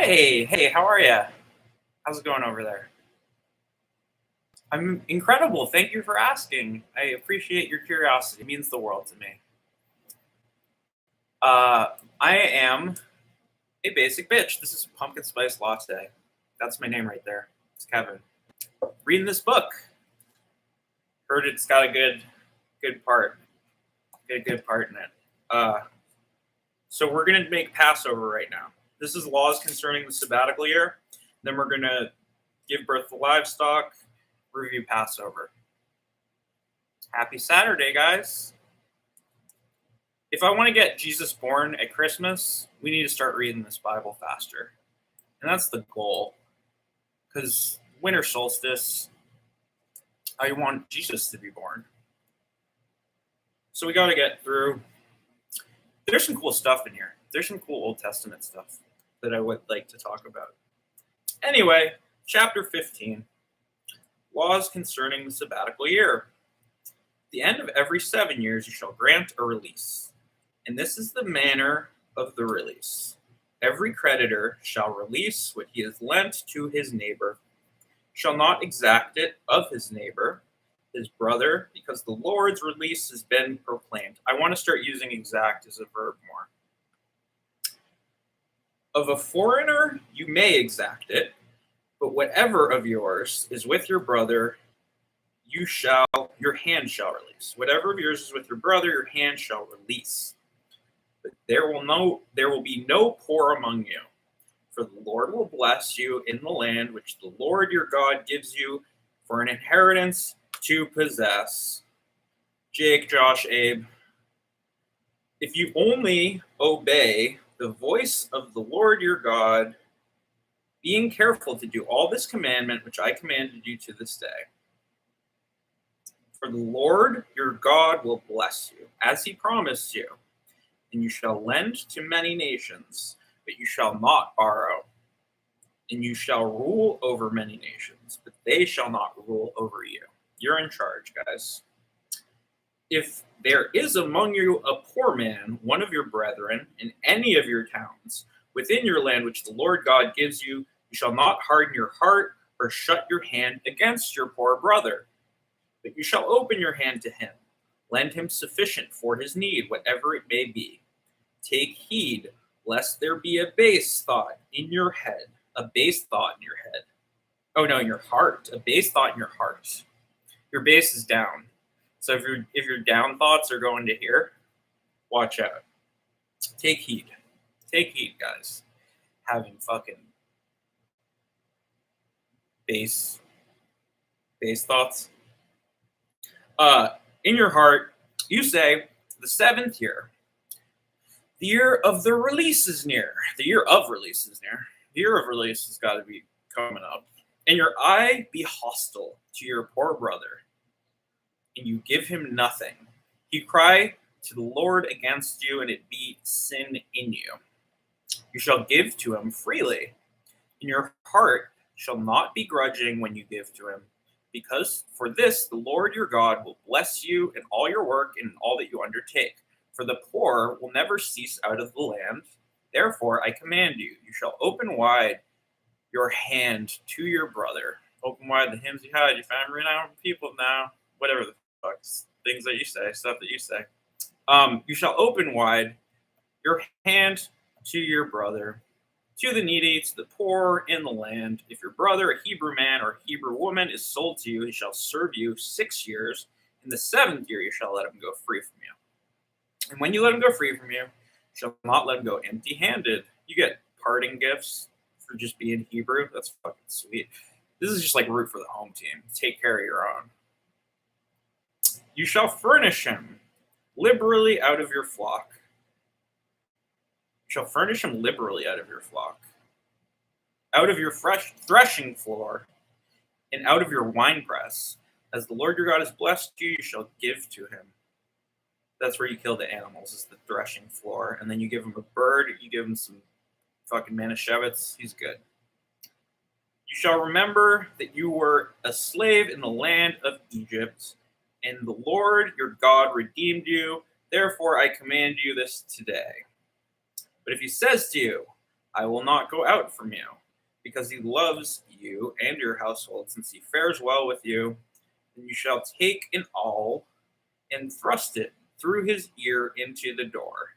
Hey, how are ya? How's it going over there? I'm incredible. Thank you for asking. I appreciate your curiosity. It means the world to me. Uh, I am a basic bitch. This is Pumpkin Spice Latte. That's my name right there. It's Kevin. Reading this book. Heard it's got a good part. Got a good part in it. So we're gonna make Passover right now. This is laws concerning the sabbatical year. Then we're gonna give birth to livestock, review Passover. Happy Saturday, guys. If I want to get Jesus born at Christmas, we need to start reading this Bible faster. And that's the goal. Because winter solstice, I want Jesus to be born. So we got to get through. There's some cool stuff in here. There's some cool Old Testament stuff that I would like to talk about. Anyway, chapter 15, laws concerning the sabbatical year. At the end of every 7 years, you shall grant a release. And this is the manner of the release. Every creditor shall release what he has lent to his neighbor, shall not exact it of his neighbor, his brother, because the Lord's release has been proclaimed. I want to start using exact as a verb more. Of a foreigner, you may exact it, but whatever of yours is with your brother, your hand shall release. Whatever of yours is with your brother, your hand shall release. But there will be no poor among you, for the Lord will bless you in the land which the Lord your God gives you for an inheritance to possess. Jake, Josh, Abe, if you only obey the voice of the Lord your God, being careful to do all this commandment which I commanded you to this day. For the Lord your God will bless you, as he promised you, and you shall lend to many nations, but you shall not borrow. And you shall rule over many nations, but they shall not rule over you. You're in charge, guys. If there is among you a poor man, one of your brethren, in any of your towns, within your land which the Lord God gives you, you shall not harden your heart or shut your hand against your poor brother, but you shall open your hand to him, lend him sufficient for his need, whatever it may be. Take heed, lest there be a base thought in your head, a base thought in your head. Oh no, in your heart, a base thought in your heart. Your base is down. So if your down thoughts are going to here, watch out. Take heed. Take heed, guys. Having fucking base thoughts. In your heart, you say, the seventh year. The year of the release is near. The year of release is near. The year of release has got to be coming up. And your eye be hostile to your poor brother, and you give him nothing. He cry to the Lord against you, and it be sin in you. You shall give to him freely. And your heart shall not be grudging when you give to him, because for this the Lord your God will bless you in all your work and in all that you undertake. For the poor will never cease out of the land. Therefore I command you, you shall open wide your hand to your brother. Open wide the hymns you had, you found renowned people now. Whatever the fuck, things that you say, stuff that you say. You shall open wide your hand to your brother, to the needy, to the poor in the land. If your brother, a Hebrew man or a Hebrew woman, is sold to you, he shall serve you 6 years. In the 7th year, you shall let him go free from you. And when you let him go free from you, you shall not let him go empty-handed. You get parting gifts for just being Hebrew. That's fucking sweet. This is just like root for the home team. Take care of your own. You shall furnish him liberally out of your flock. You shall furnish him liberally out of your flock, out of your fresh threshing floor, and out of your winepress. As the Lord your God has blessed you, you shall give to him. That's where you kill the animals, is the threshing floor. And then you give him a bird, you give him some fucking Manischewitz. He's good. You shall remember that you were a slave in the land of Egypt, and the Lord your God redeemed you. Therefore I command you this today. But if he says to you, I will not go out from you, because he loves you and your household, since he fares well with you. And you shall take an awl and thrust it through his ear into the door,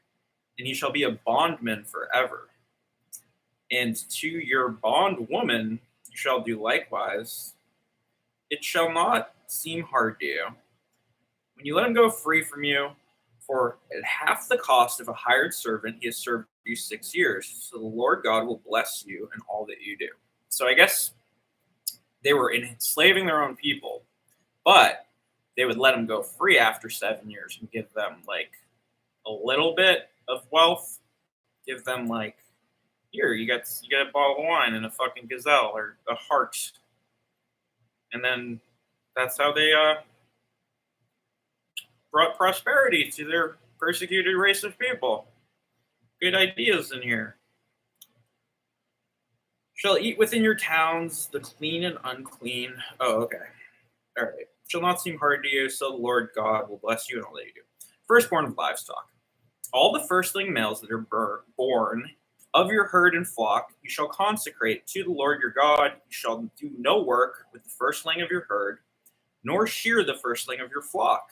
and he shall be a bondman forever. And to your bondwoman you shall do likewise. It shall not seem hard to you when you let him go free from you, for at half the cost of a hired servant he has served you 6 years. So the Lord God will bless you in all that you do. So I guess they were enslaving their own people, but they would let them go free after 7 years and give them like a little bit of wealth. Give them like, here, you get a bottle of wine and a fucking gazelle or a hart, and then that's how they brought prosperity to their persecuted race of people. Good ideas in here. Shall eat within your towns the clean and unclean. Oh, okay. All right. Shall not seem hard to you, so the Lord God will bless you in all that you do. Firstborn of livestock. All the firstling males that are born of your herd and flock you shall consecrate to the Lord your God. You shall do no work with the firstling of your herd, nor shear the firstling of your flock.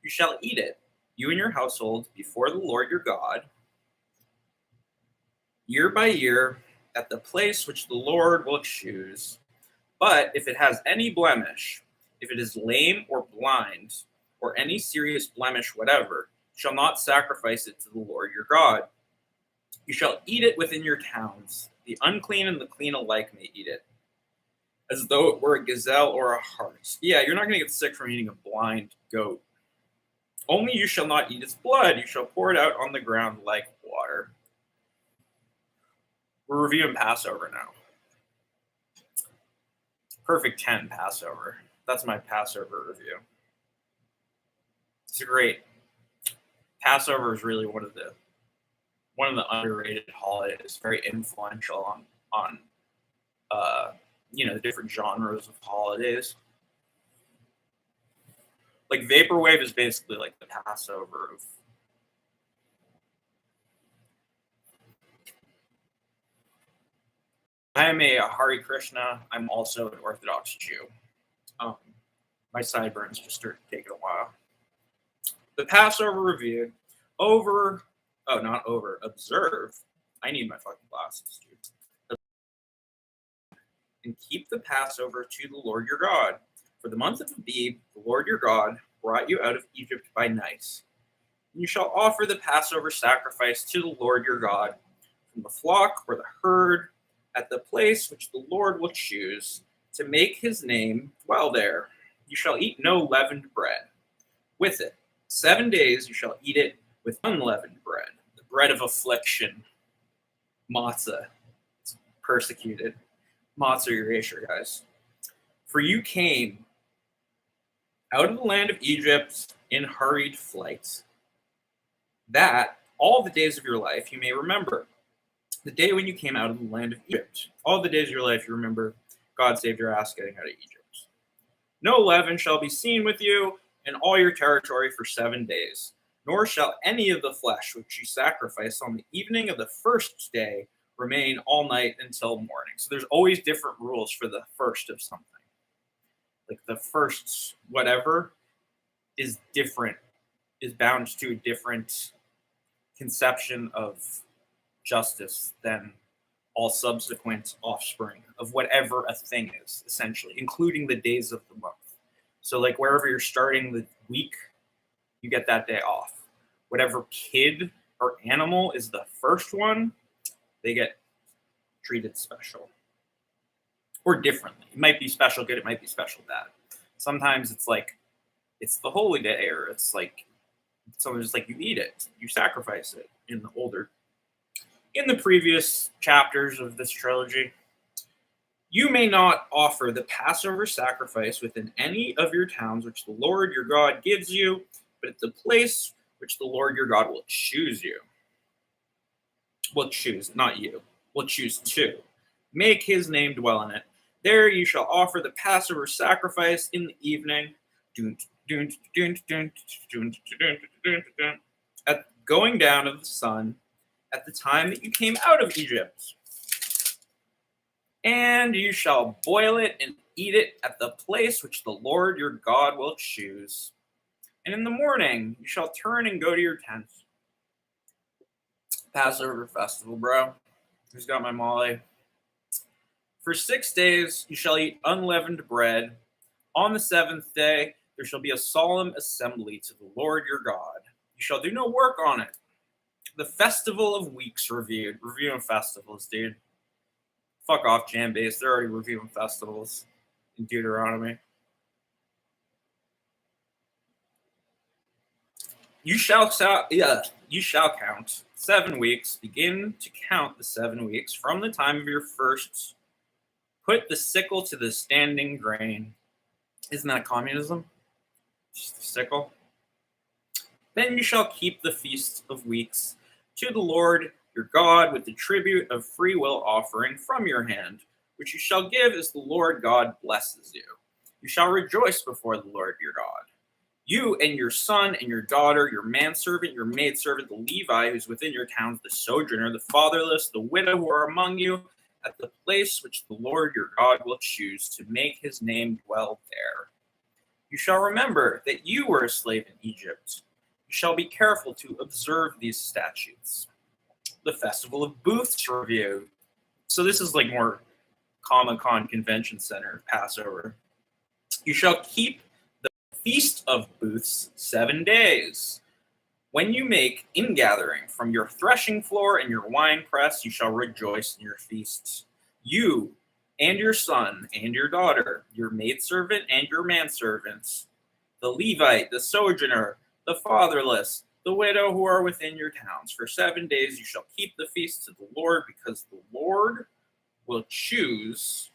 You shall eat it, you and your household, before the Lord your God, year by year, at the place which the Lord will choose. But if it has any blemish, if it is lame or blind, or any serious blemish whatever, you shall not sacrifice it to the Lord your God. You shall eat it within your towns. The unclean and the clean alike may eat it, as though it were a gazelle or a hart. Yeah, you're not going to get sick from eating a blind goat. Only you shall not eat its blood. You shall pour it out on the ground like water. We're reviewing Passover now. Perfect 10 Passover. That's my Passover review. It's great. Passover is really one of the underrated holidays. Very influential on the different genres of holidays. Like Vaporwave is basically like the Passover of. I am a Hare Krishna. I'm also an Orthodox Jew. My sideburns just started taking a while. The Passover reviewed. Observe. I need my fucking glasses, dude. And keep the Passover to the Lord your God. For the month of Abib, the Lord your God brought you out of Egypt by night. And you shall offer the Passover sacrifice to the Lord your God from the flock or the herd at the place which the Lord will choose to make his name dwell there. You shall eat no leavened bread with it. 7 days you shall eat it with unleavened bread, the bread of affliction, matzah. It's persecuted. Matzah erasure, guys. For you came out of the land of Egypt in hurried flight, that all the days of your life you may remember. The day when you came out of the land of Egypt. All the days of your life you remember God saved your ass getting out of Egypt. No leaven shall be seen with you in all your territory for 7 days, nor shall any of the flesh which you sacrifice on the evening of the first day remain all night until morning. So there's always different rules for the first of something. Like the first whatever is different, is bound to a different conception of justice than all subsequent offspring of whatever a thing is, essentially, including the days of the month. So like wherever you're starting the week, you get that day off. Whatever kid or animal is the first one, they get treated special or differently. It might be special good, it might be special bad. Sometimes it's like it's the holy day, or it's like something just like you eat it, you sacrifice it in the previous chapters of this trilogy. You may not offer the Passover sacrifice within any of your towns which the Lord your God gives you, but at the place which the Lord your God will choose you. Will choose, not you. Will choose to make his name dwell in it. There you shall offer the Passover sacrifice in the evening. At going down of the sun, at the time that you came out of Egypt. And you shall boil it and eat it at the place which the Lord your God will choose. And in the morning you shall turn and go to your tents. Passover festival, bro. Who's got my Molly? For 6 days you shall eat unleavened bread. On the seventh day there shall be a solemn assembly to the Lord your God. You shall do no work on it. The festival of weeks reviewed. Reviewing festivals, dude. Fuck off, Jambase. They're already reviewing festivals in Deuteronomy. You shall count 7 weeks. Begin to count the 7 weeks from the time of your first. Put the sickle to the standing grain. Isn't that communism? Just the sickle. Then you shall keep the feast of weeks to the Lord your God with the tribute of free will offering from your hand, which you shall give as the Lord God blesses you. You shall rejoice before the Lord your God. You and your son and your daughter, your manservant, your maidservant, the Levi who's within your towns, the sojourner, the fatherless, the widow who are among you, at the place which the Lord your God will choose to make his name dwell there. You shall remember that you were a slave in Egypt. You shall be careful to observe these statutes. The festival of booths review. So this is like more Comic-Con Convention Center Passover. You shall keep the feast of booths 7 days. When you make ingathering from your threshing floor and your wine press, you shall rejoice in your feasts. You and your son and your daughter, your maidservant and your manservants, the Levite, the sojourner, the fatherless, the widow who are within your towns. For 7 days you shall keep the feast to the Lord, because the Lord will choose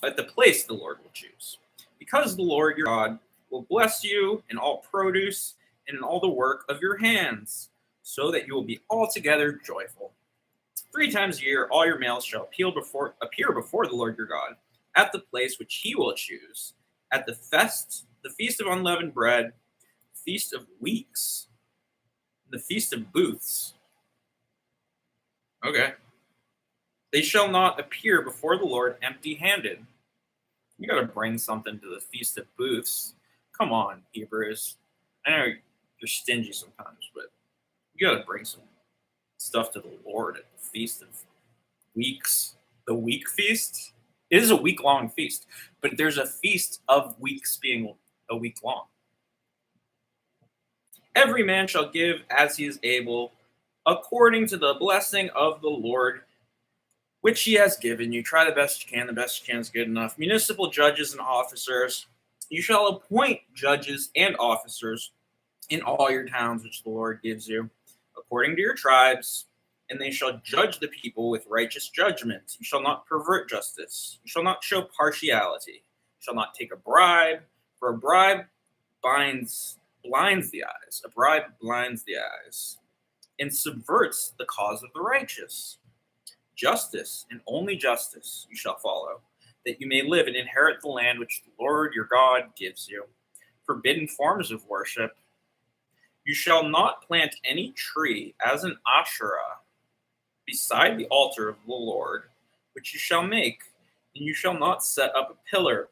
at the place the Lord will choose. Because the Lord your God will bless you in all produce and in all the work of your hands, so that you will be altogether joyful. 3 times a year all your males shall appear before the Lord your God at the place which he will choose, at the feast of unleavened bread, feast of weeks, the feast of booths. Okay. They shall not appear before the Lord empty-handed. You got to bring something to the feast of booths. Come on, Hebrews. I know you're stingy sometimes, but you got to bring some stuff to the Lord at the feast of weeks. The week feast? It is a week-long feast, but there's a feast of weeks being a week long. Every man shall give as he is able, according to the blessing of the Lord, which he has given you. Try the best you can. The best you can is good enough. Municipal judges and officers. You shall appoint judges and officers in all your towns which the Lord gives you, according to your tribes, and they shall judge the people with righteous judgment. You shall not pervert justice. You shall not show partiality. You shall not take a bribe, for a bribe blinds the eyes. A bribe blinds the eyes and subverts the cause of the righteous. Justice, and only justice, you shall follow, that you may live and inherit the land which the Lord your God gives you. Forbidden forms of worship. You shall not plant any tree as an Asherah beside the altar of the Lord, which you shall make, and you shall not set up a pillar,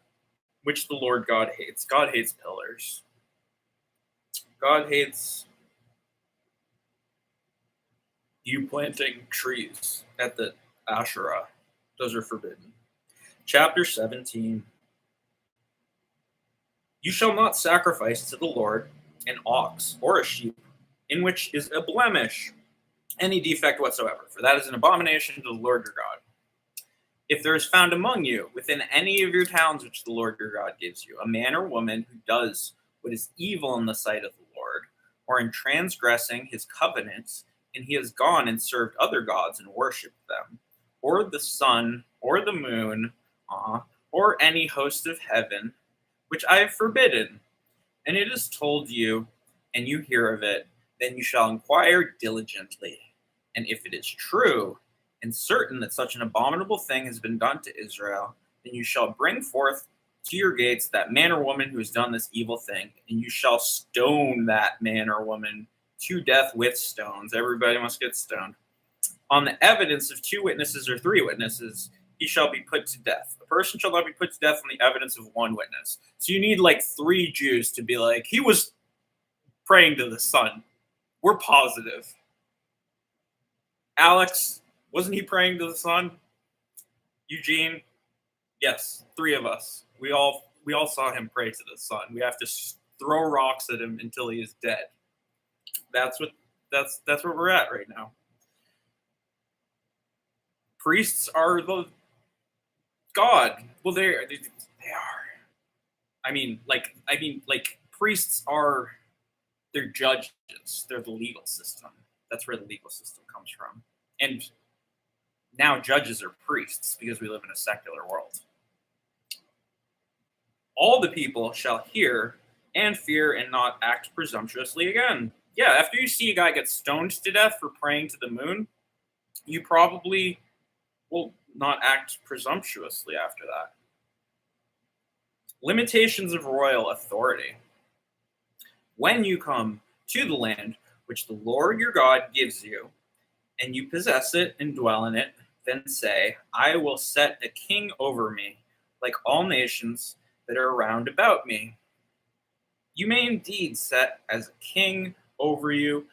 which the Lord God hates. God hates pillars. God hates you planting trees at the Asherah. Those are forbidden. Chapter 17. You shall not sacrifice to the Lord an ox or a sheep in which is a blemish, any defect whatsoever, for that is an abomination to the Lord your God. If there is found among you, within any of your towns which the Lord your God gives you, a man or woman who does what is evil in the sight of the Lord, or in transgressing his covenants, and he has gone and served other gods and worshipped them, or the sun, or the moon, or any host of heaven, which I have forbidden, and it is told you, and you hear of it, then you shall inquire diligently. And if it is true and certain that such an abominable thing has been done to Israel, then you shall bring forth to your gates that man or woman who has done this evil thing, and you shall stone that man or woman to death with stones. Everybody must get stoned. On the evidence of 2 witnesses or 3 witnesses, he shall be put to death. A person shall not be put to death on the evidence of one witness. So you need like 3 Jews to be like, he was praying to the sun. We're positive. Alex, wasn't he praying to the sun? Eugene, yes, 3 of us. We all saw him pray to the sun. We have to throw rocks at him until he is dead. That's where we're at right now. Priests are the God. Well, they are. I mean, priests are. They're judges. They're the legal system. That's where the legal system comes from. And now judges are priests because we live in a secular world. All the people shall hear and fear and not act presumptuously again. Yeah, after you see a guy get stoned to death for praying to the moon, you probably will not act presumptuously after that. Limitations of royal authority. When you come to the land which the Lord your God gives you, and you possess it and dwell in it, then say, I will set a king over me, like all nations that are round about me. You may indeed set as a king over you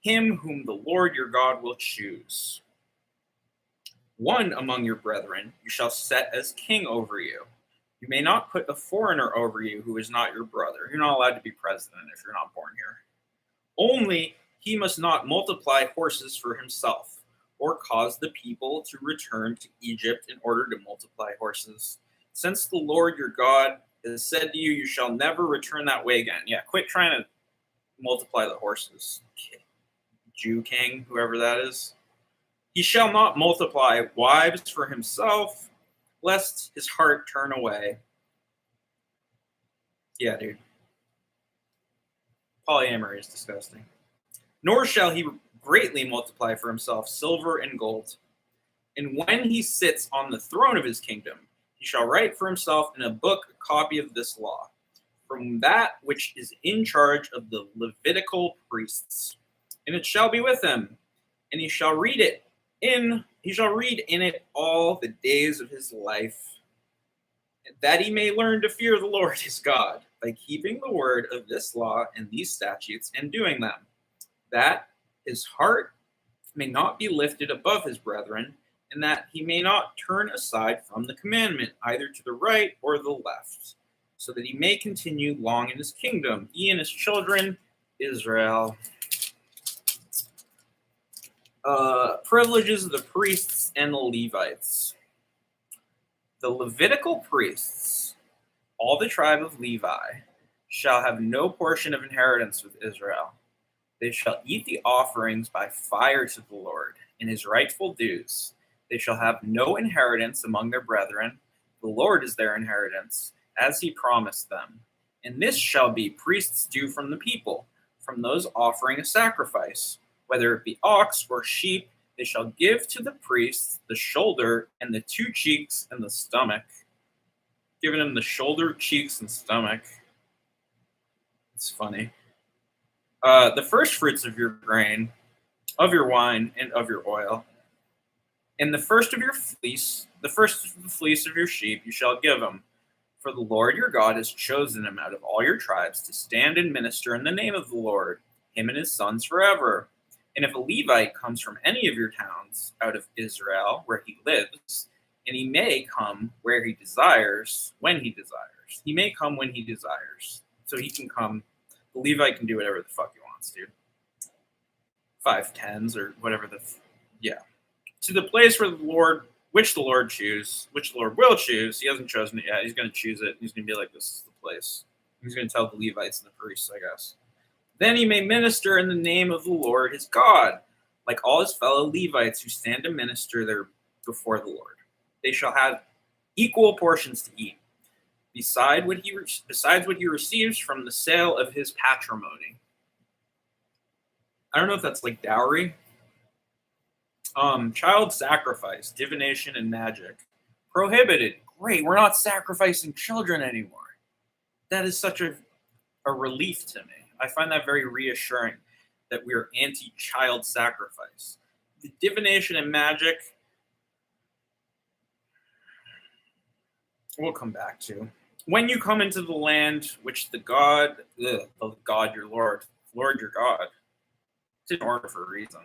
him whom the Lord your God will choose. One among your brethren you shall set as king over you. You may not put a foreigner over you who is not your brother. You're not allowed to be president if you're not born here. Only he must not multiply horses for himself, or cause the people to return to Egypt in order to multiply horses. Since the Lord your God has said to you, you shall never return that way again. Yeah, quit trying to multiply the horses. Jew king, whoever that is. He shall not multiply wives for himself, lest his heart turn away. Yeah, dude. Polyamory is disgusting. Nor shall he greatly multiply for himself silver and gold. And when he sits on the throne of his kingdom, he shall write for himself in a book a copy of this law, from that which is in charge of the Levitical priests. And it shall be with him, and he shall read in it all the days of his life, that he may learn to fear the Lord his God, by keeping the word of this law and these statutes and doing them, that his heart may not be lifted above his brethren, and that he may not turn aside from the commandment, either to the right or the left, so that he may continue long in his kingdom, he and his children, Israel. Privileges of the priests and the Levites. The Levitical priests, all the tribe of Levi, shall have no portion of inheritance with Israel. They shall eat the offerings by fire to the Lord in his rightful dues. They shall have no inheritance among their brethren. The Lord is their inheritance, as he promised them. And this shall be priests' due from the people, from those offering a sacrifice, whether it be ox or sheep. They shall give to the priests the shoulder and the 2 cheeks and the stomach. Giving him the shoulder, cheeks, and stomach. It's funny. The first fruits of your grain, of your wine, and of your oil, and the first of your fleece, the first of the fleece of your sheep, you shall give him. For the Lord your God has chosen him out of all your tribes to stand and minister in the name of the Lord, him and his sons forever. And if a Levite comes from any of your towns out of Israel, where he lives, and he may come where he desires, when he desires. He may come when he desires. So he can come. The Levite can do whatever the fuck he wants, dude. 5 10s or whatever yeah. To the place where the Lord will choose. He hasn't chosen it yet. He's going to choose it. He's going to be like, this is the place. He's going to tell the Levites and the priests, I guess. Then he may minister in the name of the Lord his God, like all his fellow Levites who stand to minister there before the Lord. They shall have equal portions to eat, besides what he receives from the sale of his patrimony. I don't know if that's like dowry. Child sacrifice, divination, and magic. Prohibited. Great, we're not sacrificing children anymore. That is such a relief to me. I find that very reassuring that we are anti-child sacrifice. The divination and magic, we'll come back to. When you come into the land which the God your Lord your God, it's in order for a reason.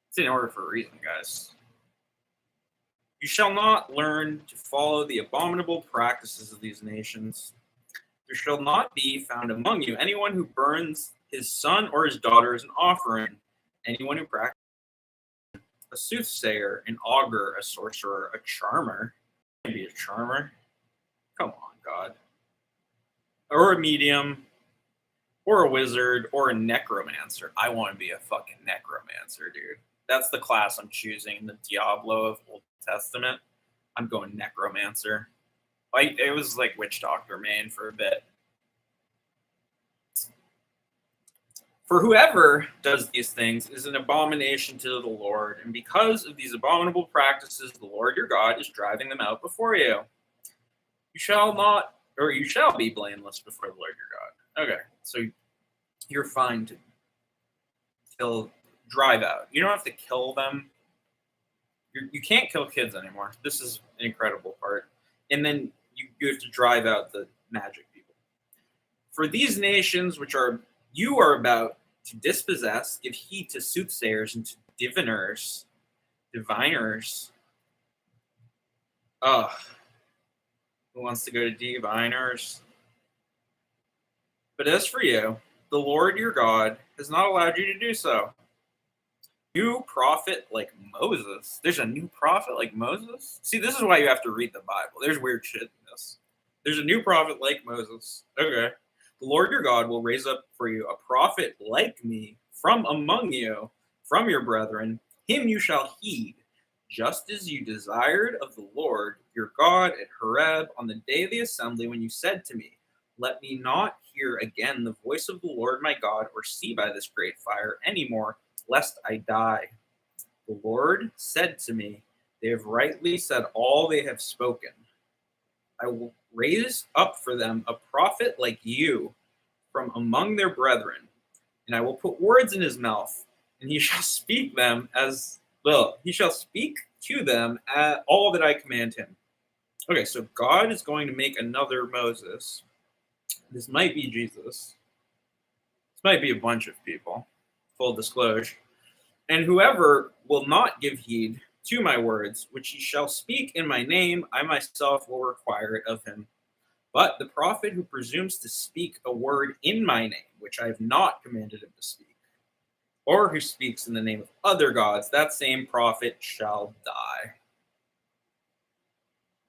It's in order for a reason, guys. You shall not learn to follow the abominable practices of these nations. There shall not be found among you anyone who burns his son or his daughter as an offering, anyone who practices a soothsayer, an augur, a sorcerer, a charmer. Can be a charmer. Come on, God. Or a medium, or a wizard, or a necromancer. I want to be a fucking necromancer, dude. That's the class I'm choosing in the Diablo of Old Testament. I'm going necromancer. Like, it was like witch doctor main for a bit. For whoever does these things is an abomination to the Lord, and because of these abominable practices, the Lord your God is driving them out before you. You shall not, or you shall be blameless before the Lord your God. Okay, so you're fine to drive out. You don't have to kill them. You can't kill kids anymore. This is an incredible part. And then you have to drive out the magic people. For these nations which you are about to dispossess, give heed to soothsayers and to diviners. Ugh. Who wants to go to diviners? But as for you, the Lord your God has not allowed you to do so. New prophet like Moses. There's a new prophet like Moses? See, this is why you have to read the Bible. There's weird shit in this. There's a new prophet like Moses. Okay. The Lord your God will raise up for you a prophet like me from among you, from your brethren. Him you shall heed, just as you desired of the Lord your God at Horeb on the day of the assembly, when you said to me, let me not hear again the voice of the Lord my God, or see by this great fire any more, lest I die. The Lord said to me, they have rightly said all they have spoken. I will raise up for them a prophet like you from among their brethren, and I will put words in his mouth, and he shall speak to them all that I command him. Okay, so God is going to make another Moses. This might be Jesus. This might be a bunch of people. Full disclosure. And whoever will not give heed to my words, which he shall speak in my name, I myself will require it of him. But the prophet who presumes to speak a word in my name, which I have not commanded him to speak, or who speaks in the name of other gods, that same prophet shall die.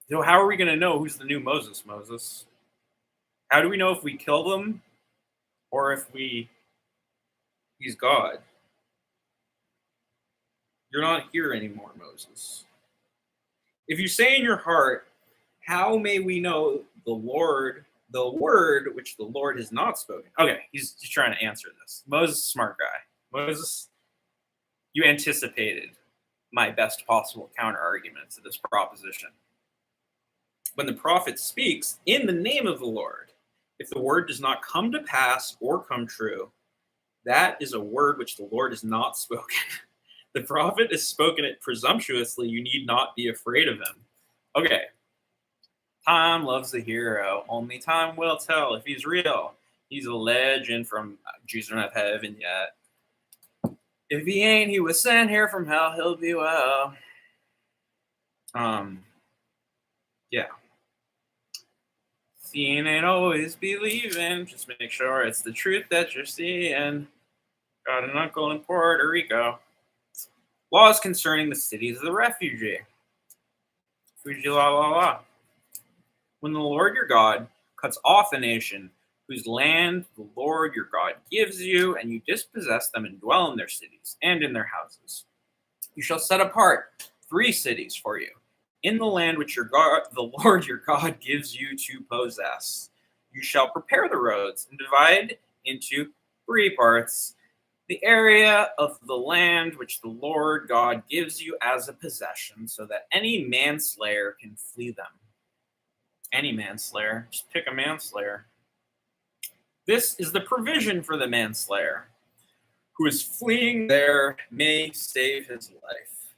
So how are we going to know who's the new Moses? How do we know if we kill them or if he's God? You're not here anymore, Moses. If you say in your heart, how may we know the word which the Lord has not spoken? Okay, he's trying to answer this. Moses, smart guy. Moses, you anticipated my best possible counter argument to this proposition. When the prophet speaks in the name of the Lord, if the word does not come to pass or come true, that is a word which the Lord has not spoken. The prophet has spoken it presumptuously. You need not be afraid of him. Okay. Time loves the hero. Only time will tell if he's real. He's a legend from Jews don't have heaven yet. If he ain't, he was sent here from hell. He'll be well. Yeah. Seeing ain't always believing. Just make sure it's the truth that you're seeing. Got an uncle in Puerto Rico. Laws concerning the cities of the refugee. Fuji la la la. When the Lord your God cuts off a nation whose land the Lord your God gives you, and you dispossess them and dwell in their cities and in their houses, you shall set apart 3 cities for you in the land which the Lord your God gives you to possess. You shall prepare the roads and divide into 3 parts the area of the land which the Lord God gives you as a possession, so that any manslayer can flee them. Any manslayer. Just pick a manslayer. This is the provision for the manslayer, who is fleeing there may save his life.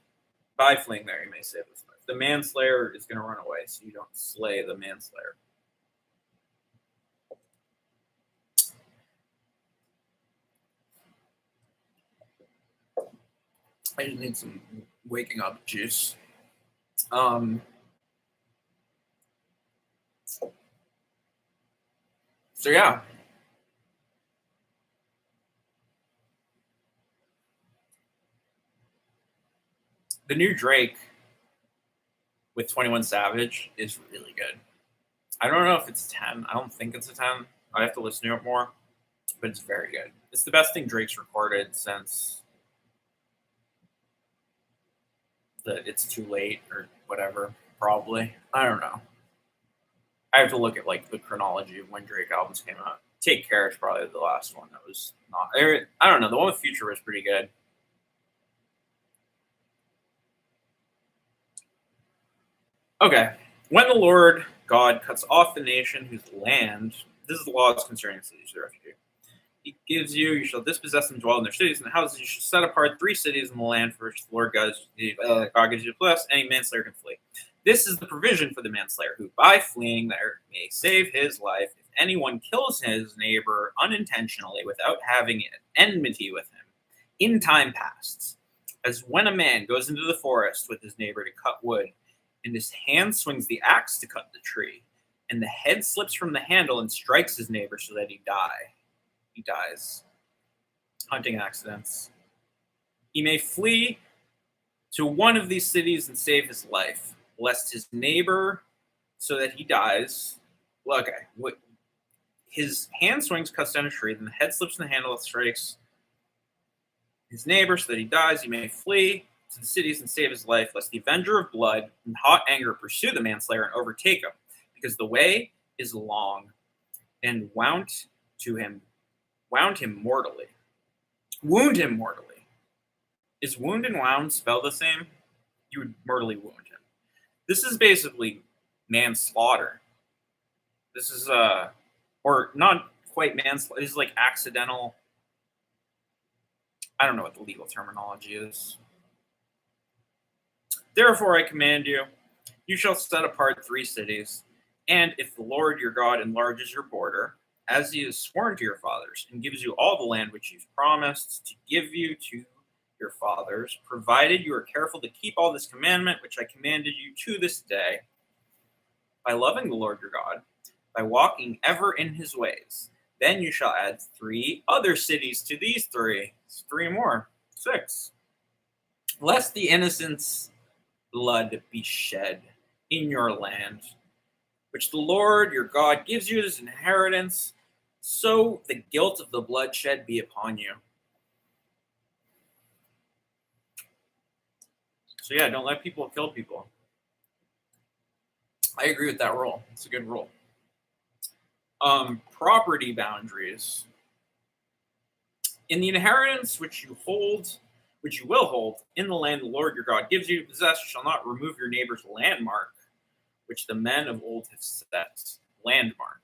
By fleeing there, you may save his life. The manslayer is going to run away, so you don't slay the manslayer. I just need some waking up juice. So yeah. The new Drake with 21 Savage is really good. I don't know if it's 10. I don't think it's a 10. I have to listen to it more, but it's very good. It's the best thing Drake's recorded since the It's Too Late or whatever, probably. I don't know. I have to look at like the chronology of when Drake albums came out. Take Care is probably the last one that was not. I don't know. The one with Future was pretty good. Okay. When the Lord God cuts off the nation whose land, this is the laws concerning cities of the refugee. He gives you, you shall dispossess them, dwell in their cities and the houses. You shall set apart 3 cities in the land for which the Lord God gives you to possess. Any manslayer can flee. This is the provision for the manslayer, who by fleeing there may save his life. If anyone kills his neighbor unintentionally without having enmity with him in time past, as when a man goes into the forest with his neighbor to cut wood, and his hand swings the axe to cut the tree, and the head slips from the handle and strikes his neighbor so that he dies. Hunting accidents. He may flee to one of these cities and save his life, lest his neighbor, so that he dies. Well, okay. His hand swings, cuts down a tree, then the head slips from the handle and strikes his neighbor so that he dies. He may flee to the cities and save his life, lest the avenger of blood in hot anger pursue the manslayer and overtake him, because the way is long, and wound him mortally. Wound him mortally. Is wound and wound spelled the same? You would mortally wound him. This is basically manslaughter. This is or not quite manslaughter. This is like accidental. I don't know what the legal terminology is. Therefore, I command you, you shall set apart 3 cities, and if the Lord your God enlarges your border, as he has sworn to your fathers, and gives you all the land which he's promised to give you to your fathers, provided you are careful to keep all this commandment which I commanded you to this day, by loving the Lord your God, by walking ever in his ways, then you shall add 3 other cities to these 3. 3 more. 6. Lest the innocent's blood be shed in your land, which the Lord your God gives you as an inheritance, so the guilt of the bloodshed be upon you. So yeah, don't let people kill people. I agree with that rule. It's a good rule. Property boundaries. In the inheritance which you will hold in the land the Lord your God gives you to possess, you shall not remove your neighbor's landmark, which the men of old have set. Landmark.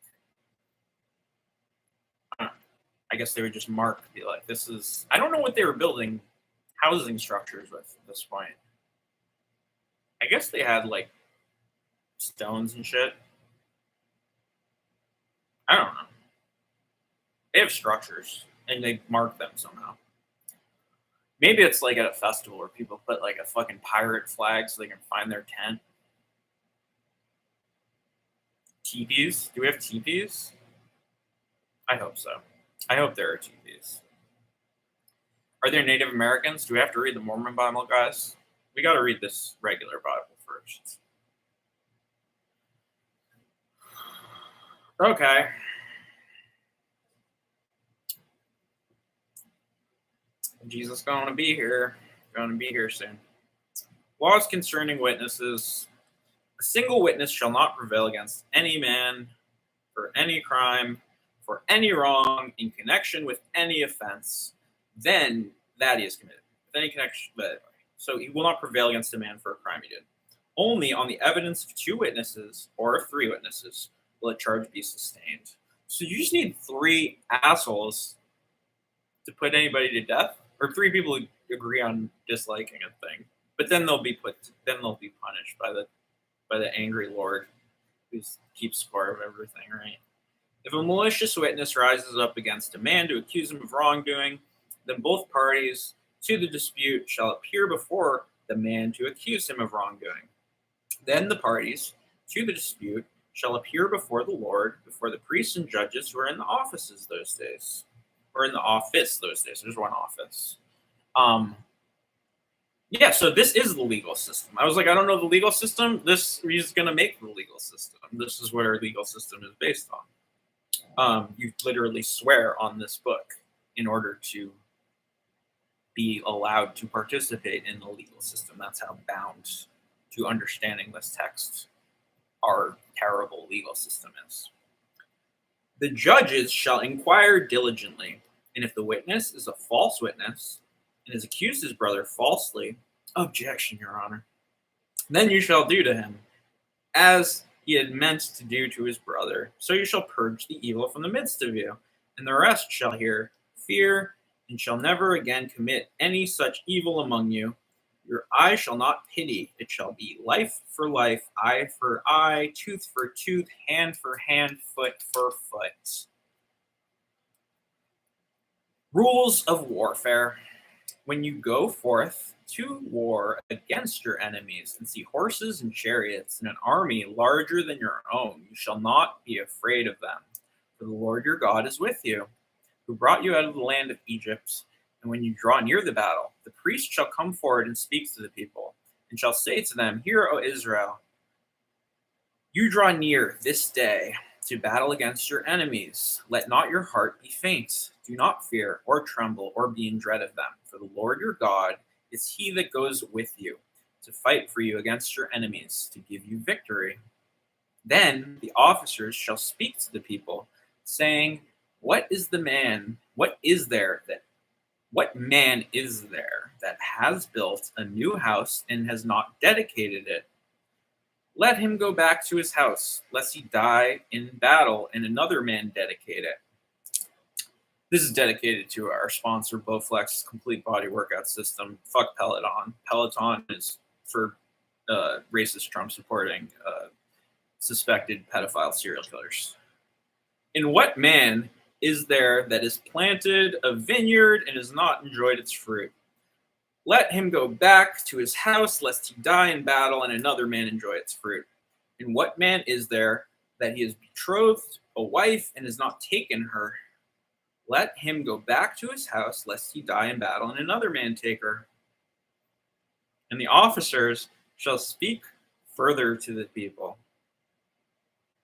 I guess they would just be like, this is. I don't know what they were building housing structures with at this point. I guess they had like stones and shit. I don't know. They have structures and they mark them somehow. Maybe it's like at a festival where people put like a fucking pirate flag so they can find their tent. Teepees? Do we have teepees? I hope so. I hope there are teepees. Are there Native Americans? Do we have to read the Mormon Bible, guys? We got to read this regular Bible first. Okay. Jesus going to be here. Going to be here soon. Laws concerning witnesses. A single witness shall not prevail against any man for any crime, for any wrong, in connection with any offense, then that he is committed. With any connection, so he will not prevail against a man for a crime he did. Only on the evidence of 2 witnesses or of 3 witnesses will a charge be sustained. So you just need 3 assholes to put anybody to death, or 3 people who agree on disliking a thing. But then they'll be punished by the angry Lord who keeps score of everything, right? If a malicious witness rises up against a man to accuse him of wrongdoing, then both parties to the dispute shall appear before the man to accuse him of wrongdoing. Then the parties to the dispute shall appear before the Lord, before the priests and judges who are in the offices those days. Or in the office those days. There's one office. Yeah, so this is the legal system. I was like, I don't know the legal system. This is going to make the legal system. This is what our legal system is based on. You literally swear on this book in order to be allowed to participate in the legal system. That's how bound to understanding this text our terrible legal system is. The judges shall inquire diligently, and if the witness is a false witness and has accused his brother falsely, objection, Your Honor, then you shall do to him as he had meant to do to his brother. So you shall purge the evil from the midst of you, and the rest shall hear fear, and shall never again commit any such evil among you. Your eye shall not pity. It shall be life for life, eye for eye, tooth for tooth, hand for hand, foot for foot. Rules of warfare. When you go forth to war against your enemies and see horses and chariots and an army larger than your own, you shall not be afraid of them. For the Lord your God is with you, who brought you out of the land of Egypt. And when you draw near the battle, the priest shall come forward and speak to the people, and shall say to them, Hear, O Israel, you draw near this day to battle against your enemies. Let not your heart be faint. Do not fear or tremble or be in dread of them. For the Lord your God is he that goes with you to fight for you against your enemies, to give you victory. Then the officers shall speak to the people, saying, What man is there that has built a new house and has not dedicated it? Let him go back to his house, lest he die in battle, and another man dedicate it. This is dedicated to our sponsor, Bowflex Complete Body Workout System. Fuck Peloton. Peloton is for racist Trump supporting suspected pedophile serial killers. In what man is there that is planted a vineyard and has not enjoyed its fruit? Let him go back to his house, lest he die in battle, and another man enjoy its fruit. And what man is there that he has betrothed a wife and has not taken her? Let him go back to his house, lest he die in battle, and another man take her. And the officers shall speak further to the people,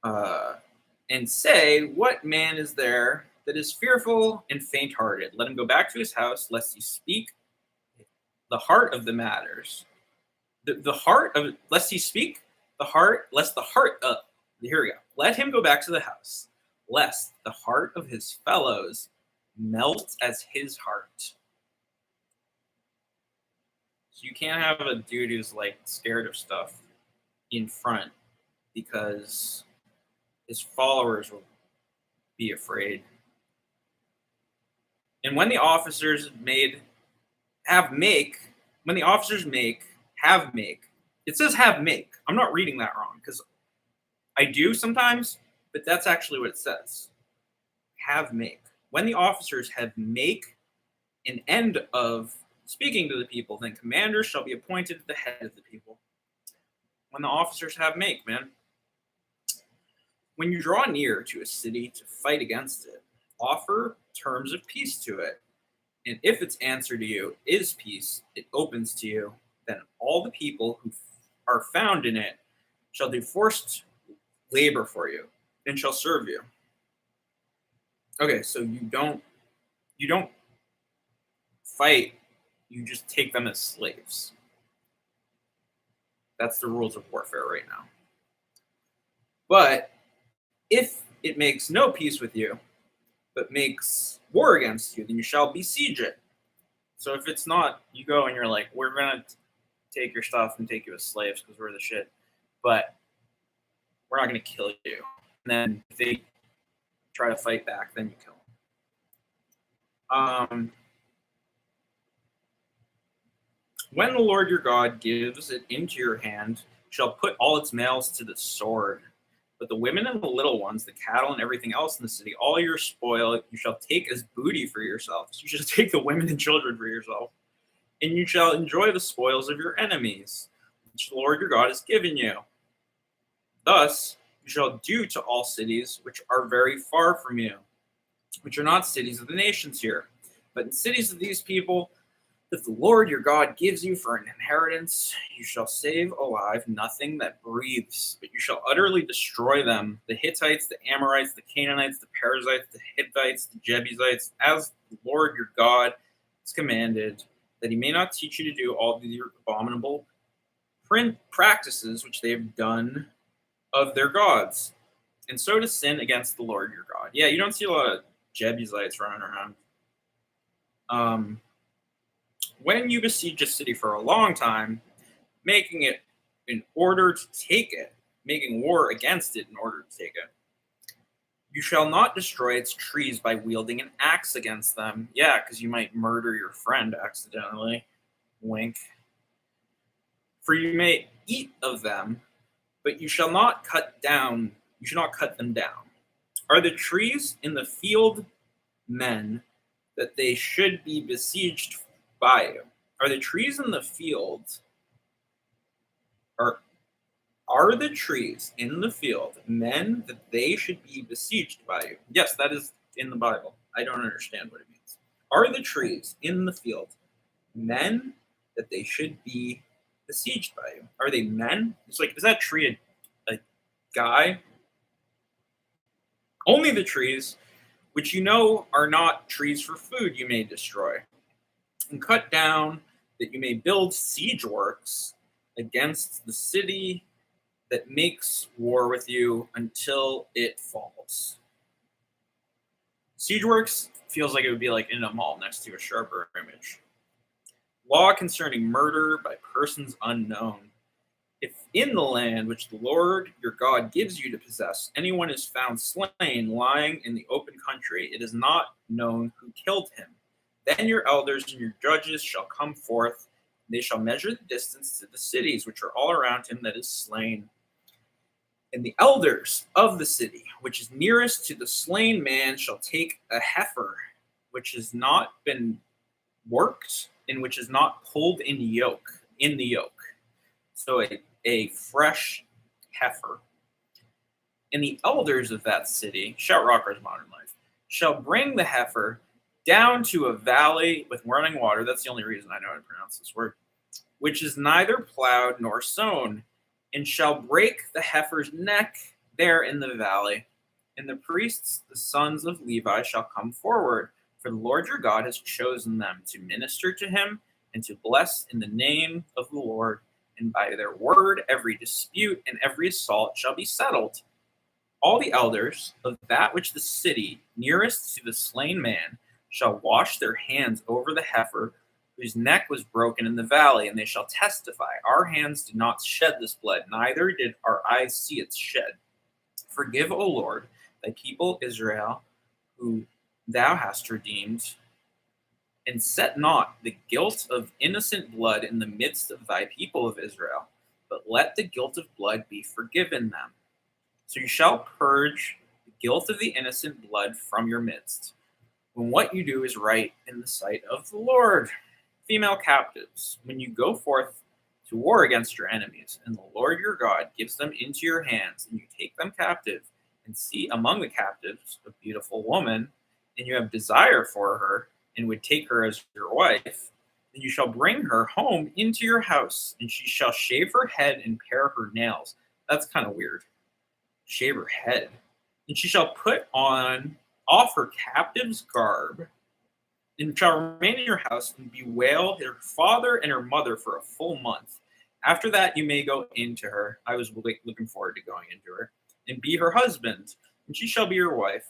and say, What man is there that is fearful and faint-hearted? Let him go back to his house, lest he speak the heart of the matters. Lest he speak the heart, lest the heart, here we go. Let him go back to the house, lest the heart of his fellows melt as his heart. So you can't have a dude who's like scared of stuff in front because his followers will be afraid. And when the officers have make, it says have make. I'm not reading that wrong because I do sometimes, but that's actually what it says. Have make. When the officers have make an end of speaking to the people, then commanders shall be appointed at the head of the people. When the officers have make, man. When you draw near to a city to fight against it, offer terms of peace to it. And if its answer to you is peace, it opens to you, then all the people who are found in it shall do forced labor for you and shall serve you. Okay, so you don't fight, you just take them as slaves. That's the rules of warfare right now. But if it makes no peace with you, but makes war against you, then you shall besiege it. So if it's not, you go and you're like, we're going to take your stuff and take you as slaves because we're the shit, but we're not going to kill you. And then if they try to fight back, then you kill them. When the Lord your God gives it into your hand, you shall put all its males to the sword. But the women and the little ones, the cattle and everything else in the city, all your spoil, you shall take as booty for yourselves. You shall take the women and children for yourself, and you shall enjoy the spoils of your enemies, which the Lord your God has given you. Thus you shall do to all cities which are very far from you, which are not cities of the nations here, but in cities of these people that the Lord your God gives you for an inheritance. You shall save alive nothing that breathes, but you shall utterly destroy them, the Hittites, the Amorites, the Canaanites, the Perizzites, the Hivites, the Jebusites, as the Lord your God has commanded, that he may not teach you to do all the abominable practices which they have done of their gods, and so to sin against the Lord your God. Yeah, you don't see a lot of Jebusites running around. When you besiege a city for a long time, making it in order to take it, making war against it in order to take it, you shall not destroy its trees by wielding an axe against them. Yeah, because you might murder your friend accidentally. Wink. For you may eat of them, but you shall not cut them down. Are the trees in the field men that they should be besieged by you? Are the trees in the field are the trees in the field men that they should be besieged by you? Yes, that is in the Bible. I don't understand what it means. Are the trees in the field men that they should be besieged by you? Are they men? It's like, is that tree a guy? Only the trees which you know are not trees for food you may destroy, and cut down, that you may build siege works against the city that makes war with you until it falls. Siege works feels like it would be like in a mall next to a sharper image. Law concerning murder by persons unknown. If in the land which the Lord your God gives you to possess, anyone is found slain lying in the open country, it is not known who killed him. Then your elders and your judges shall come forth, and they shall measure the distance to the cities which are all around him that is slain. And the elders of the city which is nearest to the slain man shall take a heifer which has not been worked and which is not pulled in the yoke. So a fresh heifer. And the elders of that city, shout Rocker's Modern Life, shall bring the heifer down to a valley with running water. That's the only reason I know how to pronounce this word, which is neither plowed nor sown, and shall break the heifer's neck there in the valley. And the priests, the sons of Levi, shall come forward, for the Lord your God has chosen them to minister to him and to bless in the name of the Lord. And by their word every dispute and every assault shall be settled. All the elders of that which the city nearest to the slain man shall wash their hands over the heifer whose neck was broken in the valley, and they shall testify, our hands did not shed this blood, neither did our eyes see its shed. Forgive, O Lord, thy people Israel, who thou hast redeemed, and set not the guilt of innocent blood in the midst of thy people of Israel, but let the guilt of blood be forgiven them. So you shall purge the guilt of the innocent blood from your midst, when what you do is right in the sight of the Lord. Female captives, when you go forth to war against your enemies, and the Lord your God gives them into your hands, and you take them captive, and see among the captives a beautiful woman, and you have desire for her, and would take her as your wife, then you shall bring her home into your house, and she shall shave her head and pare her nails. That's kind of weird. Shave her head. And she shall put off her captive's garb, and shall remain in your house and bewail her father and her mother for a full month. After that, you may go into her. I was looking forward to going into her, and be her husband, and she shall be your wife.